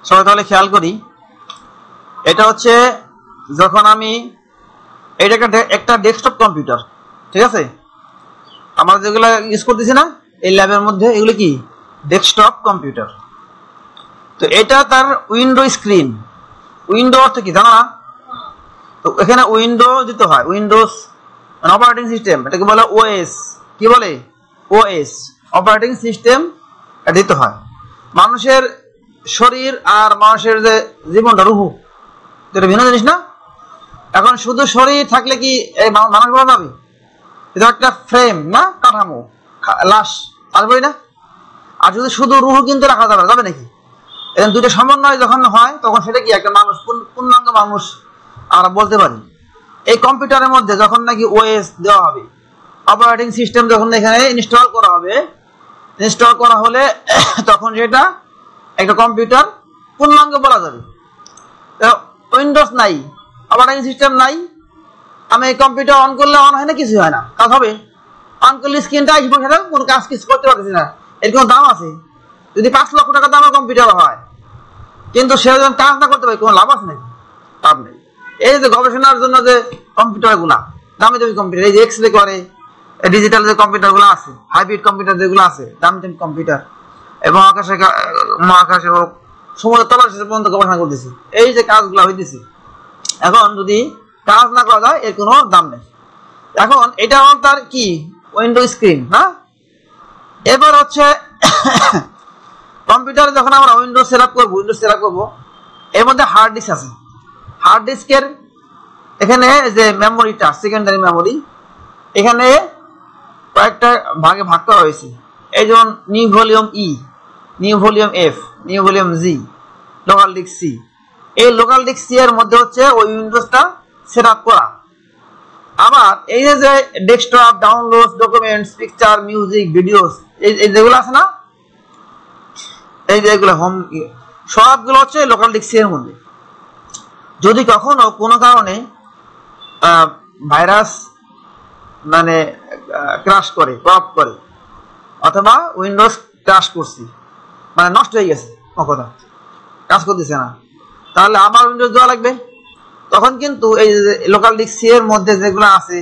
সবাই তাহলে খেয়াল করি, এটা হচ্ছে যখন আমি এটা একটা ডেস্কটপ কম্পিউটার, ঠিক আছে? আমরা যেগুলো ইউজ করতেছি না এই ল্যাবের মধ্যে, এগুলো কি ডেস্কটপ কম্পিউটার। তো এটা তার উইন্ডো স্ক্রিন। উইন্ডো অর্থ কি জানো না? তো এখানে উইন্ডো দিতে হয়, উইন্ডোজ মানে অপারেটিং সিস্টেম, এটাকে বলে ওএস। কি বলে? ওএস, অপারেটিং সিস্টেম দিতে হয়। মানুষের শরীর আর মানুষের যে জীবনটা, রুহু, এটা ভিন্ন জিনিস না? এখন শুধু শরীর থাকলে কি এই মানুষ বলা যাবে? এটা একটা ফ্রেম না, কাঠামো, লাশ, আসবে না? আর যদি শুধু রুহু কিন্তু রাখা যাবে নাকি? এখন দুইটা সমন্বয় যখন হয় তখন সেটা কি একটা মানুষ, পূর্ণাঙ্গ মানুষ আমরা বলতে পারি। এই কম্পিউটারের মধ্যে যখন নাকি ওএস দেওয়া হবে, অপারেটিং সিস্টেম যখন এখানে ইনস্টল করা হবে, ইনস্টল করা হলে তখন সেটা একটা কম্পিউটার পূর্ণাঙ্গ বলা যাবে। উইন্ডোজ নাই, অপারেটিং সিস্টেম নাই, আমি এই কম্পিউটার অন করলে অন হয় না, কিছু হয় না, কাজ হবে? অন করলে স্ক্রিনটা আসবে, সেটা কোনো কাজ কিছু করতে পারতেছি না। এর কোনো দাম আছে? যদি 5 লক্ষ টাকা দামের কম্পিউটার হয় কিন্তু সে যখন কাজ না করতে পারে, কোনো লাভ আছে নাকি? লাভ নেই। এই যে গবেষণার জন্য যে কম্পিউটার গুলা, দামি দামি কম্পিউটার, এই যে এক্সরে করে, ডিজিটাল যে কম্পিউটার গুলো আছে, হাইব্রিড কম্পিউটার যেগুলো আছে, দামি দামি কম্পিউটার, এবং মহাকাশে হোক, সমুদ্র তলাশি পর্যন্ত গবেষণা করতেছি, এই যে কাজগুলো হইতেছে, এখন যদি কাজ না করা যায় এর কোনো দাম নেই। এখন এটা হল তার কি উইন্ডো স্ক্রিন না? এবার হচ্ছে কম্পিউটারে যখন আমরা উইন্ডোজ সেটআপ করব, এর মধ্যে হার্ড ডিস্ক আছে। হার্ড ডিস্কের এখানে যে মেমোরিটা, সেকেন্ডারি মেমোরি, এখানে কয়েকটা ভাগে ভাগ করা হয়েছে। এই যেমন new volume E, new volume F, new volume G, local disk C. এই লোকাল ডিস্ক সি এর মধ্যে হচ্ছে ওই উইন্ডোজটা সেটআপ করা। আবার এই যে desktop, download, documents, picture, music, videos, এই যেগুলো আছে না, এই যে এগুলো হোম, সবগুলো হচ্ছে লোকাল ডিস্ক সি এর মধ্যে। যদি কখনো কোনো কারণে ভাইরাস মানে ক্রাশ করে, করাপ্ট করে, অথবা উইন্ডোজ ক্রাশ করছে, মানে নষ্ট হয়ে গেছে, কথা কাজ করতেছে না, তাহলে আবার উইন্ডোজ দেওয়া লাগবে। তখন কিন্তু এই লোকাল ডিস্ক সি এর মধ্যে যেগুলো আছে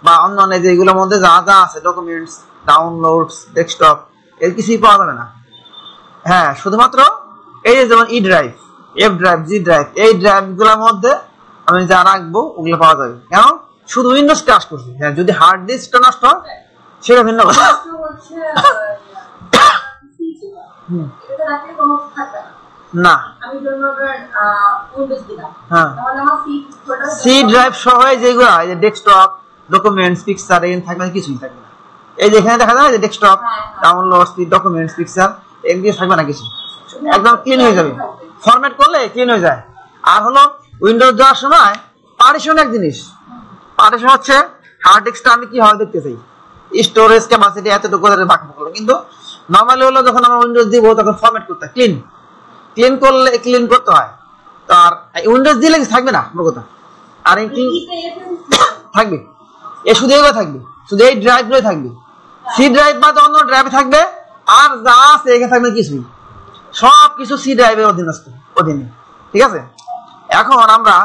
বা অন্যান্য যেগুলোর মধ্যে যা যা আছে, ডকুমেন্টস, ডাউনলোডস, ডেস্কটপ, এর কিছুই পাওয়া যাবে না। হ্যাঁ, শুধুমাত্র এই যে যেমন ই ড্রাইভ, এফ ড্রাইভ, জি ড্রাইভ, এই ড্রাইভগুলোর মধ্যে আমি যা রাখবো ওগুলো পাওয়া যাবে। কেন? শুধু উইন্ডোজ ক্রাশ করছি। হ্যাঁ, যদি হার্ড ডিস্কটা নষ্ট হয় সেটা ভিন্ন কথা। না, সি ড্রাইভ সহ যেগুলো ডেস্কটপ, ডকুমেন্টস, পিকচার, এখানে থাকবে না, কিছুই থাকবে না। এই যে এখানে দেখা যায় যে ডেস্কটপ, ডাউনলোড, ডকুমেন্টস, পিকচার, এগুলো থাকবে না, কিছু একদম ক্লিন হয়ে যাবে। ফরম্যাট করলে ক্লিন হয়ে যায়। আর হলো উইন্ডোজ দেওয়ার সময় পার্টিশন এক জিনিস। পার্টিশন হচ্ছে হার্ড ডিস্কটা আমি কি হয় দেখতে চাই, স্টোরেজ ক্যাপাসিটি এতটুকু ভাগ করলো। কিন্তু নর্মালি হলো যখন আমরা উইন্ডোজ দিব তখন ফরম্যাট করতে হয়, ক্লিন করলে ক্লিন করতে হয়। তো আর উইন্ডোজ দিলে থাকবে না কথা, আর থাকবে এ শুধু এগুলো থাকবে, শুধু এই ড্রাইভগুলোই থাকবে। সি ড্রাইভ বা অন্য ড্রাইভে থাকবে, আর যা আছে এখানে থাকবে কিছুই, সব কিছু সি ড্রাইভের অধীনে। ঠিক আছে? এখন আমরা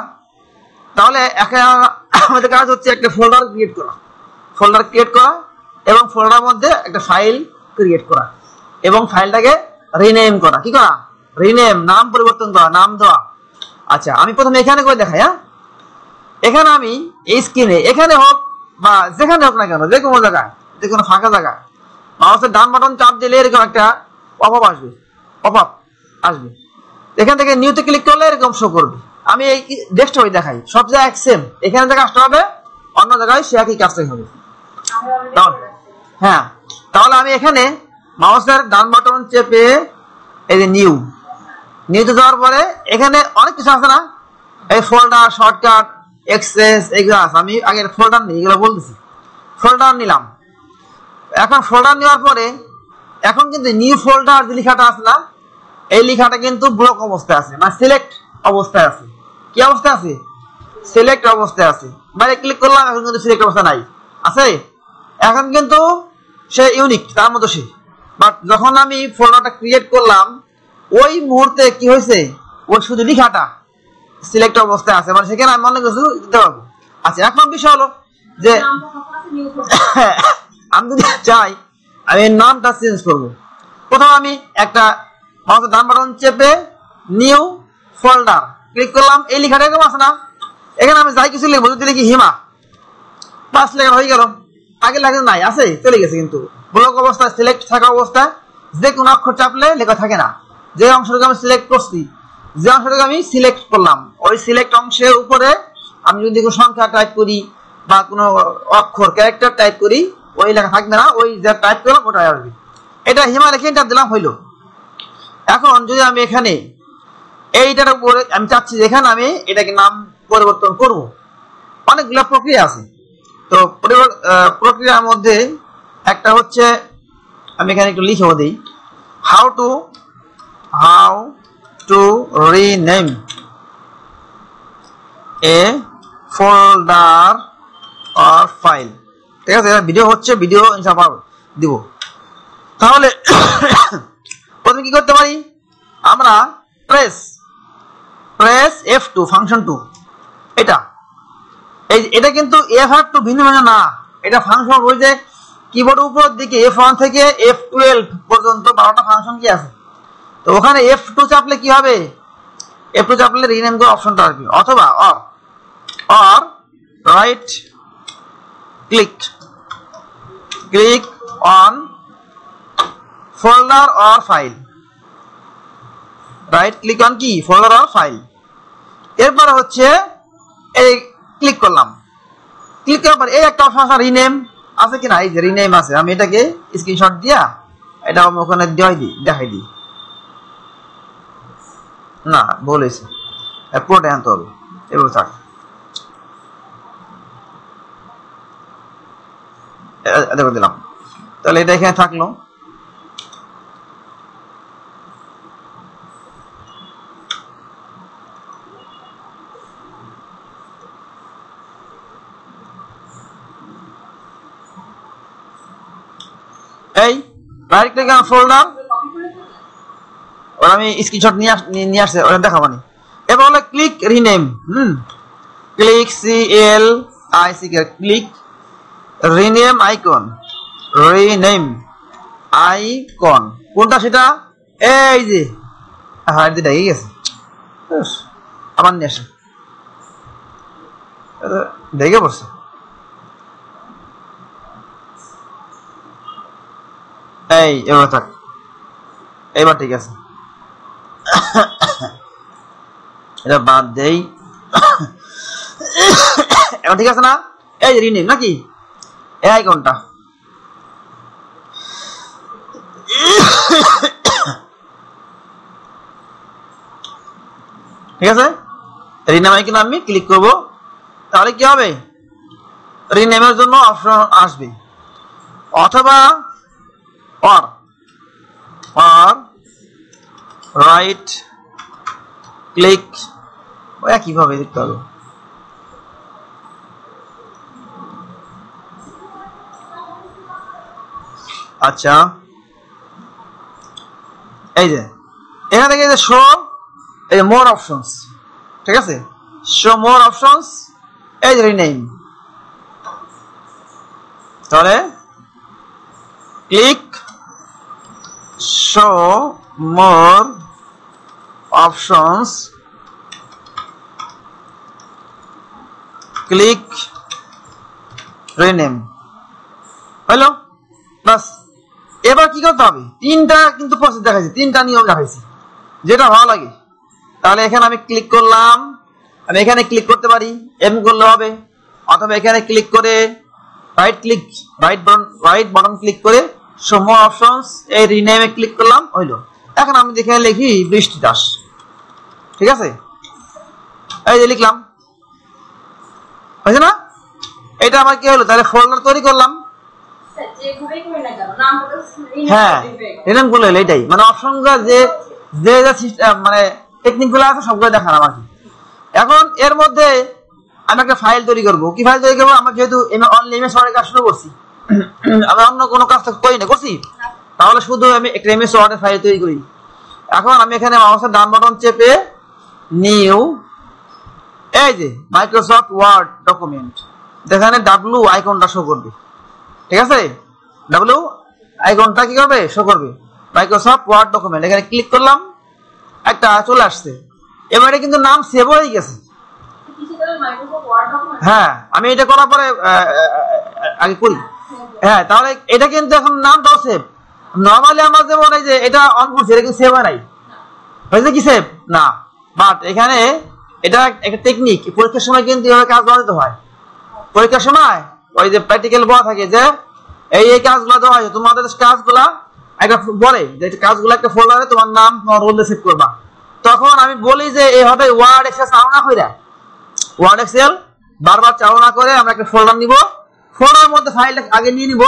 তাহলে আমাদের কাজ হচ্ছে একটা ফোল্ডার ক্রিয়েট করা এবং ফোল্ডারের মধ্যে একটা ফাইল ক্রিয়েট করা এবং ফাইলটাকে রিনেম করা। কি করা? রিনেম, নাম পরিবর্তন করা, নাম দেওয়া। আচ্ছা, আমি প্রথমে এখানে করে দেখাই। হ্যাঁ, এখানে আমি এই স্ক্রিনে, এখানে হোক বা যেখানে হোক না কেন, যে কোনো জায়গায়, যে কোনো ফাঁকা জায়গায় মাউসের ডান বাটন চাপ দিলে এরকম একটা পপ আপ আসবে। এখান থেকে নিউতে ক্লিক করলে এরকম শো করবে। আমি এই ডেস্কটপে দেখাই, সব জায়গায় সেম, এখানে যে কাজটা হবে অন্য জায়গায় সে একই কাজটাই হবে। হ্যাঁ, তাহলে আমি এখানে মাউসের ডান বাটন চেপে এই যে নিউতে যাওয়ার পরে এখানে অনেক কিছু আছে না, এই ফোল্ডার, শর্টকাট, এক্সেস, এগুলো আছে। আমি আগের ফোল্ডার নিই, এগুলো বলতেছি। ফোল্ডার নিলাম। এখন ফোল্ডার নেওয়ার পরে এখন কিন্তু নিউ ফোল্ডার যে লেখাটা আছে না, এই লেখাটা কিন্তু ব্লক অবস্থায় আছে, মানে সিলেক্ট অবস্থায় আছে। কি অবস্থায় আছে? সিলেক্ট অবস্থায় আছে। মানে ক্লিক করলাম, এখন কিন্তু সিলেক্ট অবস্থা নাই, আছে। এখন কিন্তু সে ইউনিক, তার মতো সে। বাট যখন আমি ফোল্ডারটা ক্রিয়েট করলাম ওই মুহূর্তে কি হয়েছে, ওই শুধু লেখাটা সিলেক্ট অবস্থায় আছে, মানে সেখানে আমি মনে কিছু দিতে পারবো। আচ্ছা, এখন বিষয় হলো যে আমি যদি চাই আমি নামটা চেঞ্জ করবো, প্রথমে আমি একটা মাউসের ডান বাটন চেপে নিউ ফোল্ডার ক্লিক করলাম। এই লেখাটা এরকম আছে না, এখানে আমি যাই কিছু লিখবো, যদি লিখি হিমা পাঁচ লেখা হয়ে গেল। আগে লেখা নাই, আছে চলে গেছে, কিন্তু ব্লক অবস্থায় সিলেক্ট থাকা অবস্থায় যে কোনো অক্ষর চাপলে লেখা থাকে না। যে অংশটাকে আমি সিলেক্ট করছি, যে অংশটাকে আমি সিলেক্ট করলাম, ওই সিলেক্ট অংশের উপরে আমি যদি কোনো সংখ্যা টাইপ করি বা কোনো অক্ষর ক্যারেক্টার টাইপ করি, ওই লেখা থাকবে না, ওই যা টাইপ করলাম ওটাই আসবে। এটা হিমা লেখে এন্টার দিলাম, হইলো। এখন যদি আমি এখানে এইটার উপরে আমি চাচ্ছি এখানে আমি এটাকে নাম পরিবর্তন করব, অনেকগুলো প্রক্রিয়া আছে। তো প্রক্রিয়ার মধ্যে একটা হচ্ছে, আমি এখানে একটু লিখেও দিই, how to rename A folder or file. ঠিক আছে, ভিডিও হচ্ছে, ভিডিও ইনশাআল্লাহ দিব। তাহলে প্রথমে কি করতে পারি, আমরা প্রেস F2 ফাংশন 2, এটা কিন্তু F2 ভিন্ন ভিন্ন না, এটা ফাংশন ওই যে কিবোর্ডের উপর দিকে F1 থেকে F12 পর্যন্ত 12টা ফাংশন কি আছে। তো ওখানে F2 চাপলে কি হবে, F2 চাপলে রিনেম করার অপশনটা আসবে, অথবা or right click on folder or file, right click on কি ফোল্ডার অর ফাইল। এরপরে হচ্ছে এই ক্লিক করলাম, ক্লিক করার পর এই একটা অপশন আছে রিনেম, আছে কিনা, এই যে রিনেম আছে, আমি এটাকে স্ক্রিনশট দিয়া এটা আমি ওখানে দেখাই দিই। না বলেছি পুরোটা আনতে হবে, এবার থাক, দেখো দিলাম। তাহলে এটা এখানে থাকলো। এই রাইট ক্লিক অন ফোল্ডার, ওর আমি স্ক্রিনশট নিয়ে আসছে, ওটা দেখাবো নি। এবার হলো click rename, click click rename icon, কোনটা সেটা, এই যে হ্যাঁ এটা দেখে গেছে, আমার নিয়ে আসে দেখে পড়ছে। এই এবার থাক, এবার ঠিক আছে, এটা বাদ দেই, এবার ঠিক আছে না, এই যে রিনেম নাকি এই আইকনটা, ঠিক আছে, রিনেম আইকনে আমি ক্লিক করব, তাহলে কি হবে, রিনেমের জন্য অপশন আসবে, অথবা অর রাইট ক্লিক, কিভাবে দেখতে হবে, আচ্ছা এই যে এখান থেকে যে শো এই মোর অপশনস, ঠিক আছে, শো মোর অপশনস, এই যে রিনেম, তাহলে ক্লিক শো মোর অপশনস, ক্লিক রিনেম, হলো বাস। এবার কি করতে হবে, তিনটা কিন্তু প্রসেস দেখাইছি, তিনটা নিয়ম দেখাইছি, যেটা ভালো লাগে। তাহলে এখানে আমি ক্লিক করলাম, আমি এখানে ক্লিক করতে পারি, এম করলে হবে, অথবা এখানে ক্লিক করে রাইট বাটন ক্লিক করে শো মোর অপশনস, এই রিনেমে ক্লিক করলাম, হইলো। এখন আমি দেখে লিখি বৃষ্টি দাস, ঠিক আছে, এই যে লিখলাম, হয়েছে না, এটা আমার কি হলো, তাহলে ফোল্ডার তৈরি করলাম, হ্যাঁ রিনেম গুলো হলো এটাই, মানে অপশন গুলো যে মানে টেকনিক গুলো আছে সবগুলো দেখালাম আর কি। এখন এর মধ্যে আমি একটা ফাইল তৈরি করবো, কি ফাইল তৈরি করবো, আমরা যেহেতু অনলি এমএস ওয়ার্ডের কাজ শুরু করছি, আমি অন্য কোনো কাজ করি না, করছি, তাহলে শুধু আমি একটা এমএস ওয়ার্ডের ফাইল তৈরি করি। এখন আমি এখানে মাউসের ডান বাটন চেপে নিউ, এই যে মাইক্রোসফট ওয়ার্ড ডকুমেন্ট, এখানে ডাব্লু আইকনটা শো করবে। ঠিক আছে, ডাব্লু আইকনটা কি করবে, শো করবে, মাইক্রোসফট ওয়ার্ড ডকুমেন্ট। এখানে ক্লিক করলাম, একটা চলে আসছে। এবারে কিন্তু নাম সেভ হয়ে গেছে। হ্যাঁ, আমি এটা করার পরে আগে করি। হ্যাঁ, তাহলে এটা কিন্তু এখন নামটাও সেভ। নরমালি আমরা যেমন এই যে এটা অন করছি, এটা কিন্তু সেভ হয় নাই, হয়েছে কি সেভ না। বাট এখানে এটা একটা টেকনিক, পরীক্ষার সময় কিন্তু এভাবে কাজ বানাতে হয়। পরীক্ষার সময় ওই যে প্র্যাকটিক্যাল বলা থাকে যে এই কাজগুলো দেওয়া হয়, তোমাদের কাজগুলা একটা বলে যে কাজগুলো একটা ফোল্ডারে তোমার নাম তোমার রোল সেভ করবা। তখন আমি বলি যে এইভাবে ওয়ার্ড এক্সেল চালনা করে, ওয়ার্ড এক্সেল বারবার চালনা করে আমরা একটা ফোল্ডার নিব, ফোল্ডারের মধ্যে ফাইলটা আগে নিয়ে নিব,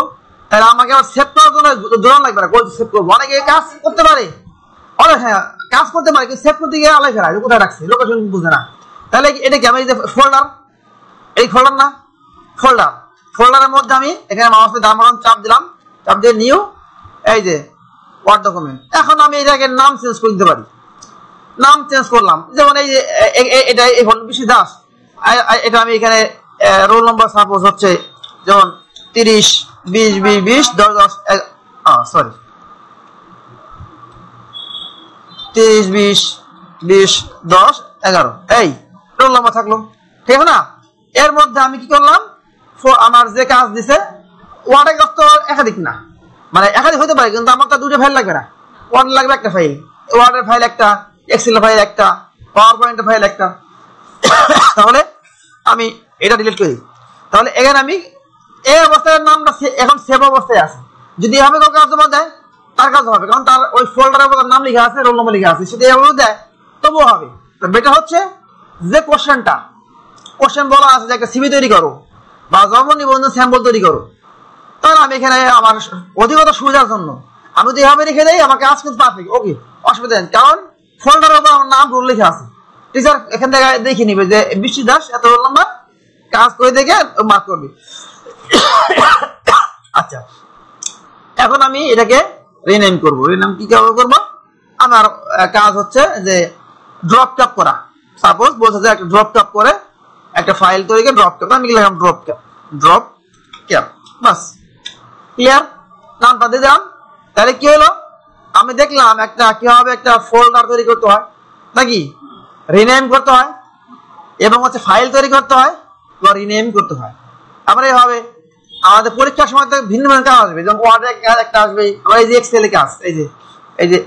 তাহলে আমাকে আবার সেভ করার জন্য দৌড়ানো লাগবে না, কোথায় সেভ করবো। অনেকে কাজ করতে পারে, অনেক হ্যাঁ কাজ করতে পারে, কিন্তু সেভ করতে গিয়ে আলাই ফেলা, কোথায় রাখছে লোকেশন বুঝে না। তাহলে এটা কি আমি যে ফোল্ডার, এই ফোল্ডার না, ফোল্ডার, ফোল্ডারের মধ্যে আমি এখানে মাউসের ডান বাটন চাপ দিলাম, চাপ দিয়ে নিউ, এই যে ওয়ার্ড ডকুমেন্ট। এখন আমি এটাকে নাম চেঞ্জ করে দিতে পারি, নাম চেঞ্জ করলাম, যেমন এই যে এটা বিশি দাস, এটা আমি এখানে রোল নম্বর সাপোজ হচ্ছে যেমন 30 20 20 20 10 10 সরি 30 20 20 10 11, এই রোল নম্বর থাকলো। ঠিক আছে না? এর মধ্যে আমি কি করলাম, আমার যে কাজ দিছে ওয়ার্ডে তো একাধিক না, মানে একাধিক হতে পারে, কিন্তু আমার তো দুটো ফাইল লাগবে না, ওয়ার্ড লাগবে একটা ফাইল, ওয়ার্ডের ফাইল একটা, এক্সেল ফাইল একটা, পাওয়ার পয়েন্টের ফাইল একটা। তাহলে আমি এটা ডিলিট করি। তাহলে এখানে আমি এই অবস্থায় নামটা এখন সেভ অবস্থায় আছে। যদি এভাবে কাউ কাজ জমা দেয় তার কাজ হবে, কারণ তার ওই ফোল্ডারের মধ্যে নাম লেখা আছে, রোল নম্বর লেখা আছে, সেটা এভাবে দেয় তবুও হবে। তো বেটার হচ্ছে যে কোশ্চেন বলা আছে যে একটা সিভি তৈরি করো বা জন্ম নিবন্ধন স্যাম্পল তৈরি করো, তাহলে আমি এখানে আমার অধিকতর সুবিধার জন্য আমি যদি এভাবে রেখে দেই, আমার কাজ কিন্তু পারফেক্ট, ওকে, অসুবিধা নেই, কারণ ফোল্ডারের উপর আমার নাম রোল লেখা আছে। টিচার এখান থেকে দেখে নিবে যে বৃষ্টি দাস এত রোল নাম্বার, কাজ করে দেখে মার্ক করবে। আচ্ছা, এখন আমি এটাকে রিনেম করবো। রিনেম কি করব, আমার কাজ হচ্ছে যে ড্রপ টপ করা। সাপোজ বলছে যে একটা ড্রপ টপ করে একটা ফাইল তৈরি করে ড্রপ টপ, আমি লিখলাম ড্রপ ক্যাপ, বাস ক্লিয়ার, নামটা দিয়ে দিলাম। তাহলে কি হলো, আমি দেখলাম একটা কিভাবে একটা ফোল্ডার তৈরি করতে হয়, নাকি রিনেম করতে হয়, এবং হচ্ছে ফাইল তৈরি করতে হয় বা রিনেম করতে হয়। আমরা এভাবে আমাদের পরীক্ষার সময় তো ভিন্ন ভিন্ন কাজ আসবে, যেমন ওয়ার্ডে কাজ একটা আসবে, আবার এই যে এক্সেলে কাজ, এই যে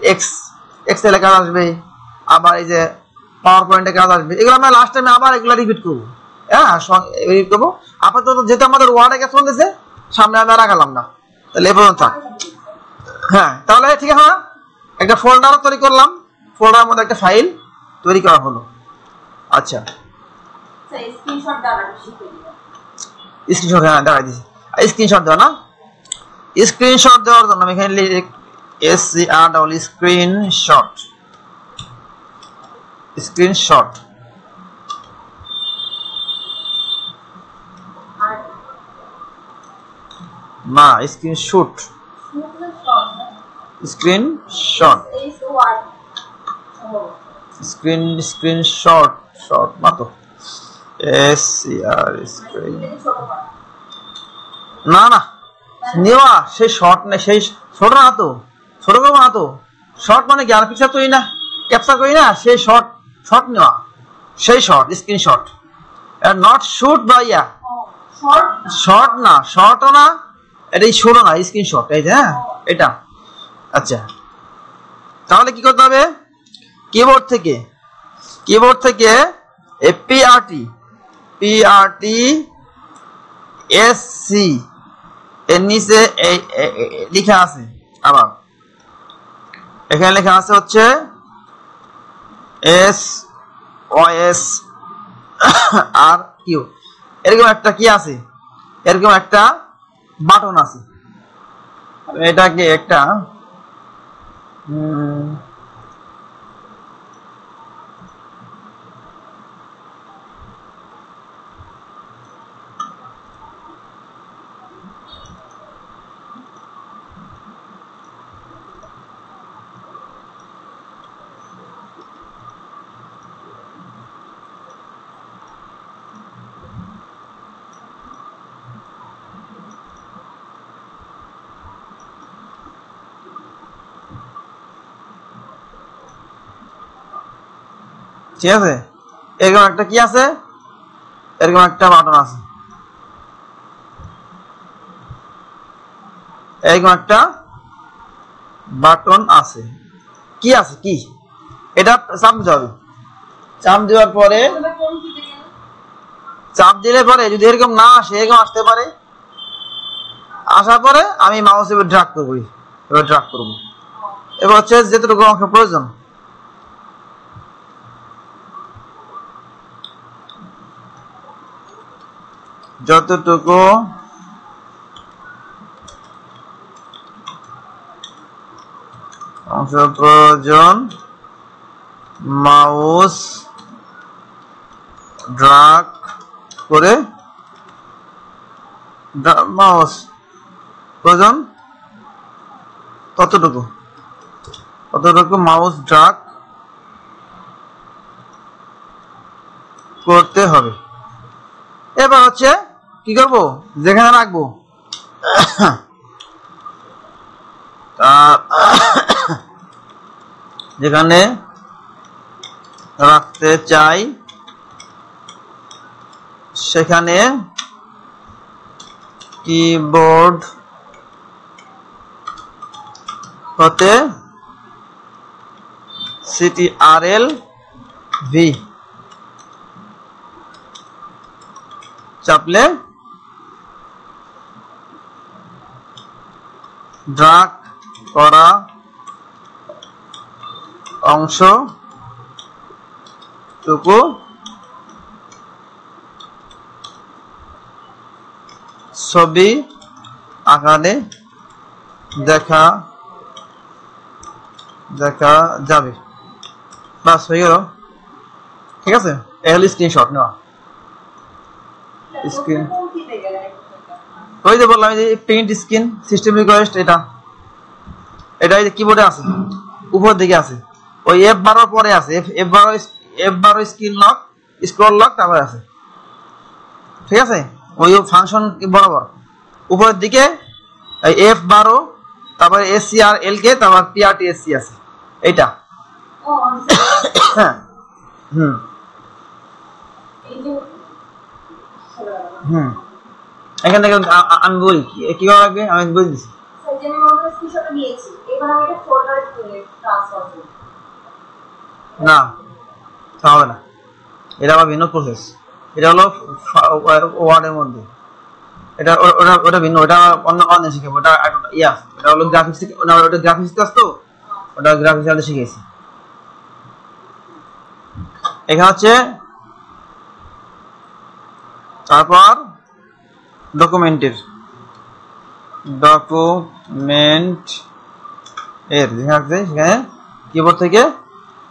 এক্সেলে কাজ আসবে, আবার এই যে পাওয়ার পয়েন্টে কাজ আসবে। এগুলো আমরা লাস্ট টাইমে আবার এগুলো রিপিট করবো। হ্যাঁ, রিপিট করবো। আপাতত যেহেতু আমাদের ওয়ার্ডে কাজ চলতেছে, সামনে আমি রাখালাম না, তাহলে এ পর্যন্ত থাক। হ্যাঁ, তাহলে ঠিক আছে, একটা ফোল্ডার তৈরি করলাম, ফোল্ডারের মধ্যে একটা ফাইল তৈরি করা হলো। আচ্ছা, স্ক্রিনশট, হ্যাঁ দেখা দিচ্ছি, স্ক্রিনশট দেওয়া না, স্ক্রিনশট দেওয়ার জন্য আমি এখানে SCR স্ক্রিনশট না, স্ক্রিনশট স্ক্রিনশট শর্ট না তো, SCR স্ক্রিন না না নেওয়া, সেই শর্ট না, সেই ছোট না তো, ছোট করবো না তো, শর্ট মানে কি আর পিকচার তৈরি না, ক্যাপচার করি না, সেই শর্ট নেওয়া, সেই শর্ট স্ক্রিনশট, নট শুট বা ইয়া শর্ট না, শর্টও না, এটাই ছোট না, স্ক্রিনশট, এই যে হ্যাঁ এটা। আচ্ছা, তাহলে কি করতে হবে, কিবোর্ড থেকে PRTSC এর নিচে লেখা আছে, আবার এখানে লেখা আছে হচ্ছে SOSRQ, এরকম একটা কি আছে, এরকম একটা বাটন আছে। এটাকে একটা ঠিক আছে, এরকম একটা কি আছে, এরকম একটা বাটন আছে, এরকম একটা বাটন আছে, কি আছে কি, এটা চাপ দিতে হবে। চাপ দেওয়ার পরে, চাপ দিলে পরে যদি এরকম না আসে, এরকম আসতে পারে, আসার পরে আমি মাউস এবার ড্র্যাগ করবো, এবার ড্র্যাগ করবো, এবার হচ্ছে যেটুকু অংশ প্রয়োজন যতটুকু অংশ প্রয়োজন মাউস ড্র্যাগ করে, মাউস প্রয়োজন ততটুকু মাউস ড্র্যাগ করতে হবে। এবার হচ্ছে কি করব, যেখানে রাখবো যেখানে রাখতে চাই সেখানে কিবোর্ড হতে CTRL-V চাপলে ড্র্যাগ করা অংশটুকু ছবি আকারে দেখা যাবে। বাস হয়ে গেল। ঠিক আছে, এল স্ক্রিনশট নেওয়া, স্ক্রিন ওই যে বললাম যে প্রিন্ট স্ক্রিন সিস্টেম রিকোয়েস্ট, এটা কিবোর্ডে আছে, উপর দিকে আছে, ওই F12 পরে আছে, F12 screen lock, scroll lock তারপরে আছে। ঠিক আছে, ওই ফাংশন বরাবর উপরের দিকে F12, তারপরে SCRLK, তারপর PRTSC আছে, এইটা। এখান থেকে আমি বলি কি করা লাগবে, আমি বলে দিচ্ছি। না হবে না, এটা আবার ভিন্ন প্রসেস, এটা হলো ওয়ার্ডের মধ্যে, এটা ওটা ভিন্ন, ওটা অন্য শিখাবো, ওটা এটা হলো গ্রাফিক্স, ওটা গ্রাফিক্স কাজ, তো ওটা গ্রাফিক্স আলাদা শিখেছি। এখানে হচ্ছে তারপর ডকুমেন্ট এর সেখানে কিবোর্ড থেকে,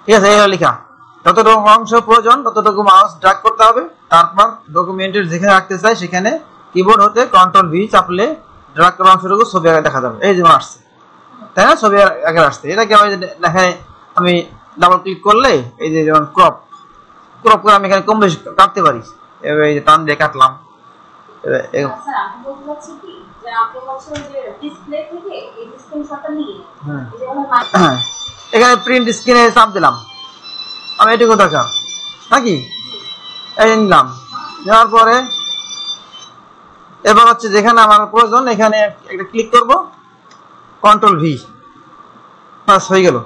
ঠিক আছে, এই লেখা যতটুকু অংশ প্রয়োজন ততটুকু মাউস ড্র্যাগ করতে হবে, তারপর ডকুমেন্টের যেখানে রাখতে চাই সেখানে কিবোর্ড হতে Ctrl-V চাপলে ড্র্যাগ করা অংশটুকু ছবি আগে দেখা যাবে। এই যেমন আসছে, তাই না, ছবি আগে আসছে, এটাকে আমি ডাবল ক্লিক করলে এই যে যেমন ক্রপ করে আমি এখানে কম বেশি কাটতে পারি, এবার এই যে টান দিয়ে কাটলাম। এখানে প্রিন্ট স্ক্রিনে চাপ দিলাম, আমি এটুকু দরকার নাকি, এই নিলাম, নেওয়ার পরে এবার হচ্ছে যেখানে আমার প্রয়োজন এখানে একটা ক্লিক করব, Ctrl-V, বাস হয়ে গেল।